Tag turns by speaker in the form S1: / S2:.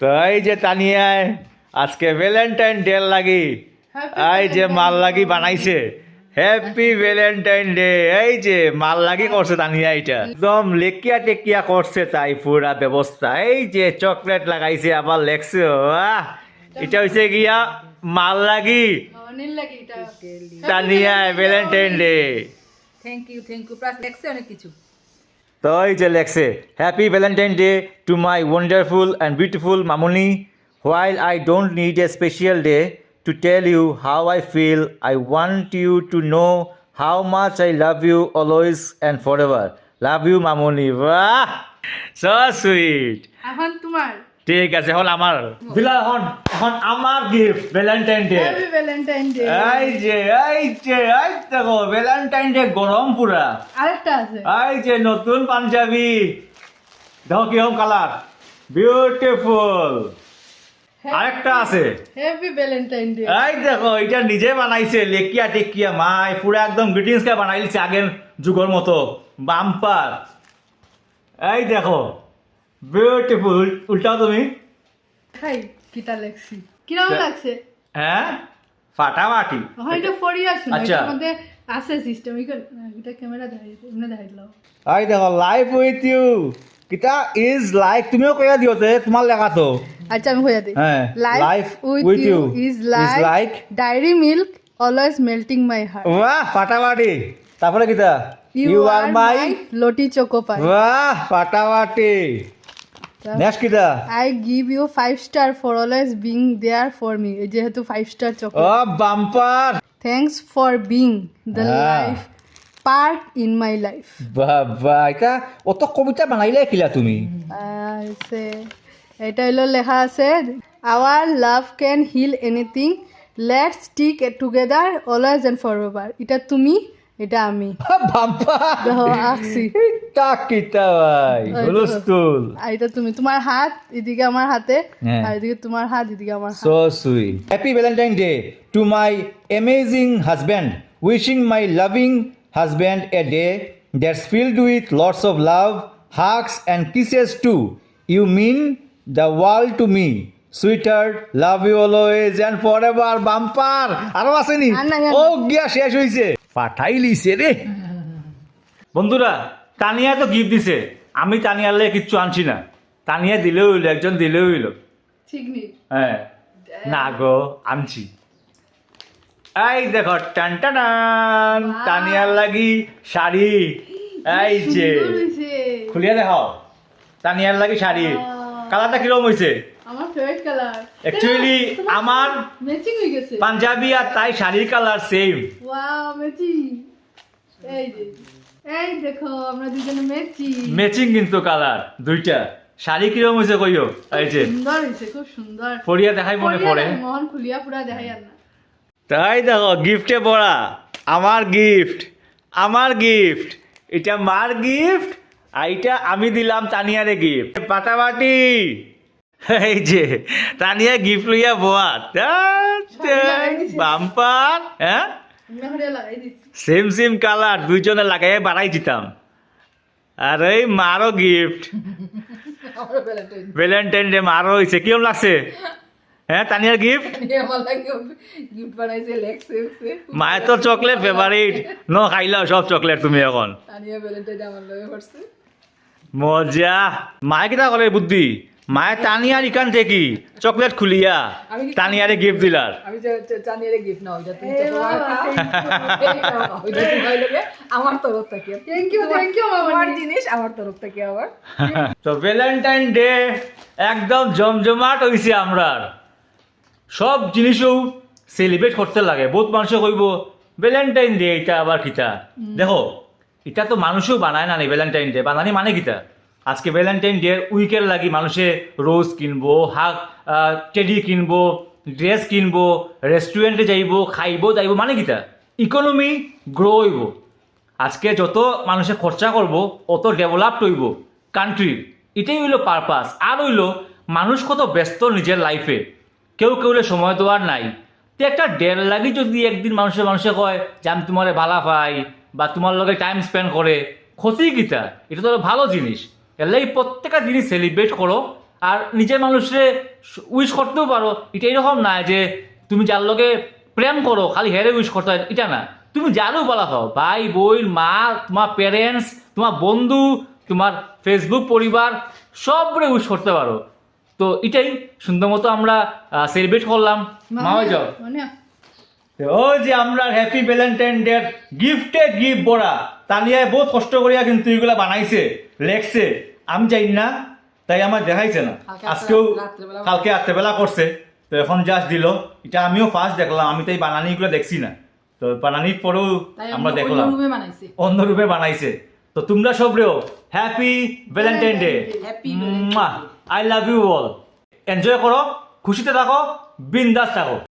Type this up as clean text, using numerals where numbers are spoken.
S1: তো এই যে তানিয়ায় আজকে ভ্যালেন্টাইন ডে লাগি এই যে মাল লাগি বানাইছে হ্যাপি ভ্যালেন্টাইন ডে। এই যে মাল লাগি করছে তানিয়া, এটা একদম লেকিয়া টেকিয়া করছে তাই পুরা ব্যবস্থা। এই যে চকলেট লাগাইছে আবার লেখছে, এটা হইছে গিয়া মাল লাগি Tania valentine day.
S2: Thank you plus লেখছে অনেক কিছু।
S1: তো এই যে লেখছে happy Valentine day to my wonderful and beautiful মামুনি, while I don't need a special day to tell you how I feel, I want you to know how much I love you always and forever. Love you মামুনি। বাহ, so sweet।
S2: এখন তোমার
S1: ঠিক আছে, এখন আমার দিলা, এখন এখন আমার gift Valentine day.
S2: Happy Valentine day.
S1: এই যে এই দেখো ভ্যালেন্টাইন ডে গরম পুরা।
S2: আরেকটা আছে,
S1: এই যে নতুন পাঞ্জাবি, দেখো কিরকম কালার, বিউটিফুল। আরেকটা আছে,
S2: হ্যাপি ভ্যালেন্টাইন ডে।
S1: এই দেখো এটা নিজে বানাইছে লেকিয়া টেকিয়া মাই, পুরো একদম গ্রিটিংস কে বানাইছে আগের যুগের মতো বাম্পার। এই দেখো বিউটিফুল। উল্টাও তুমি।
S2: হাই কিটা লেখছি, কিরকম লাগছে?
S1: হ্যাঁ ফাটাফাটি।
S2: হ্যাঁ এটা ফরি আসুন,
S1: আচ্ছা।
S2: এটার মধ্যে আছে সিস্টেম। এটা ক্যামেরা দেখাই, এমনি দেখাই দাও।
S1: এই দেখো লাইফ উইথ ইউ, কিটা ইজ লাইক, তুমিও কইয়া দিওতে তোমার লেখা তো।
S2: আচ্ছা আমি হইয়া দিই।
S1: হ্যাঁ,
S2: life
S1: life
S2: with
S1: with
S2: you
S1: you
S2: is
S1: is
S2: like
S1: like
S2: Dairy Milk always melting my heart.
S1: বাহ ফাটাফাটি। তারপরে কিটা
S2: ইউ আর মাই লটি চোকো পাই।
S1: বাহ ফাটাফাটি। নেক্সট কিটা
S2: I give you 5 star for always being there for me. যেহেতু 5 star choco.
S1: ও bumper.
S2: Thanks for being the
S1: হ্যাঁ।
S2: Life part in my life.
S1: বাবা এটা অত কবিতা বানাইলে কিলা তুমি।
S2: এটা হলো লেখা আছে, our love can heal anything, let's stick together always and forever. এটা তুমি, এটা আমি।
S1: বাম্পার
S2: দেখো আঁকছি।
S1: তা কিটা ভাই হুলস্থুল।
S2: আর এটা তুমি, তোমার হাত এদিকে আমার হাতে,
S1: হ্যাঁ।
S2: আর এদিকে তোমার হাত এদিকে আমার হাত।
S1: So sweet. Happy Valentine's Day to my amazing husband. Wishing my loving husband a day that's filled with lots of love, hugs and kisses too. You mean the world to me. Sweetheart, love you always and forever. Bumper. আরো আসেনি?
S2: আর নাই, আর
S1: ও গিয়া শেষ হইছে। পাঠাই লিছে রে। বন্ধুরা তানিয়া তো গিফট দিছে, আমি তানিয়ালে কিচ্ছু আনছি না। তানিয়া দিলেও হইলো, একজন দিলেও হইলো।
S2: ঠিক নেই।
S1: হ্যাঁ না গো আনছি। এই দেখো টান টান তানিয়ার লাগি শাড়ি। এই যে
S2: সুন্দর হয়েছে।
S1: খুলিয়া দেখাও তানিয়ার লাগি শাড়ি। কালারটা কিরকম হয়েছে?
S2: আমার ফেভারিট কালার।
S1: অ্যাকচুয়ালি আমার
S2: ম্যাচিং হয়ে গেছে।
S1: পাঞ্জাবি আর তাই শাড়ির কালার সেম।
S2: Wow matching. এই যে এই দেখো আমরা দুজনে ম্যাচিং।
S1: ম্যাচিং কিন্তু কালার দুইটা। শাড়ি কিরকম হয়েছে কইও? এই যে
S2: সুন্দর হয়েছে, খুব সুন্দর।
S1: পরিয়া দেখাই মনে পড়ে।
S2: মোহন খুলিয়া পুরা দেখাই আর না।
S1: তাই দেখো গিফটে পড়া আমার গিফট, আমার গিফট, এটা মার গিফট আর এটা আমি দিলাম তানিয়ারে গিফট। পাটাপাটি। এই যে তানিয়া গিফট লইয়া বোয়া বাম্পার। হ্যাঁ
S2: এমনি করে লাগাই দিচ্ছি।
S1: সেম সেম কালার, দুইজনে লাগাই বাড়াই দিতাম। আর এই মারও গিফট
S2: আমার ভ্যালেন্টাইন
S1: ভ্যালেন্টাইন ডে মারও হয়েছে। কিরম লাগছে? হ্যাঁ তানিয়ার গিফট।
S2: ডে আমার লাগে গিফট বানাইছে লেখছে।
S1: মায়ের তো চকলেট ফেভারিট, ন খাইলাও সব চকলেট তুমি এখন।
S2: তানিয়া ভ্যালেন্টাইন আমার লাগে করছে।
S1: মজা। মায়ে কিটা করে বুদ্ধি, মায়ে তানিয়ার ইকান থেকে চকলেট খুলিয়া তানিয়ারে গিফট দিলার।
S2: আমি জানিয়ে গিফট না ওইটা তুমি ওইটা তোমার লাগে আমার তরফ থেকে। থ্যাংক ইউ মামা। আমার জিনিস আমার তরফ থেকে আবার।
S1: তো ভ্যালেন্টাইন ডে একদম জমজমাট হইছে। আমরা সব জিনিসও সেলিব্রেট করতে লাগে। বহুত মানুষে কইব ভ্যালেন্টাইন ডে এটা আবার কিটা। দেখো এটা তো মানুষও বানায় না ভ্যালেন্টাইন ডে, বানানি মানে কিটা। আজকে ভ্যালেন্টাইন ডে উইকের লাগি মানুষে রোজ কিনবো, হাক টেডি কিনবো, ড্রেস কিনবো, রেস্টুরেন্টে যাইব, খাইব যাইব, মানে কিটা ইকোনমি গ্রো হইব। আজকে যত মানুষে খরচা করব অত ডেভেলপড হইব কান্ট্রির। এটাই হইলো পারপাস। আর হইলো মানুষ কত ব্যস্ত নিজের লাইফে, কেউ কেউলে সময় দেওয়ার নাই। তো একটা ডের লাগি যদি একদিন মানুষে মানুষে কয় যে আমি তোমার ভালা পাই বা তোমার লগে টাইম স্পেন্ড করে, ক্ষতি কিতা? এটা তো ভালো জিনিস। এর লাগে প্রত্যেকটা জিনিস সেলিব্রেট করো আর নিজের মানুষরে উইশ করতেও পারো। এটা এরকম না যে তুমি যার লগে প্রেম করো খালি হেরে উইশ করতে হয়, এটা না। তুমি যারও বলা খাও, ভাই বোন মা, তোমার প্যারেন্টস, তোমার বন্ধু, তোমার ফেসবুক পরিবার, সবরে উইশ করতে পারো। তো এটাই সুন্দর মতো আমরা সেলিব্রেট করলাম। মা হয়ে যাও। তো ওই যে আমরা হ্যাপি ভ্যালেন্টাইন ডে গিফটে গিফট বড়া তানিয়ায় বহুত কষ্ট করিয়া কিন্তু এগুলা বানাইছে, লেখছে। আমি যাই না, তাই আমার দেখাইছে না। আজকেও কালকে রাত্রেবেলা করছে, তো এখন জাস্ট দিল। এটা আমিও ফার্স্ট দেখলাম, আমি তো এই বানানিগুলো দেখছি না। তো বানানির পরেও আমরা দেখলাম অন্য রূপে বানাইছে। তো তোমরা সবরেও happy Valentine day, I love you all. Enjoy করো, খুশিতে থাকো, বিন্দাস থাকো।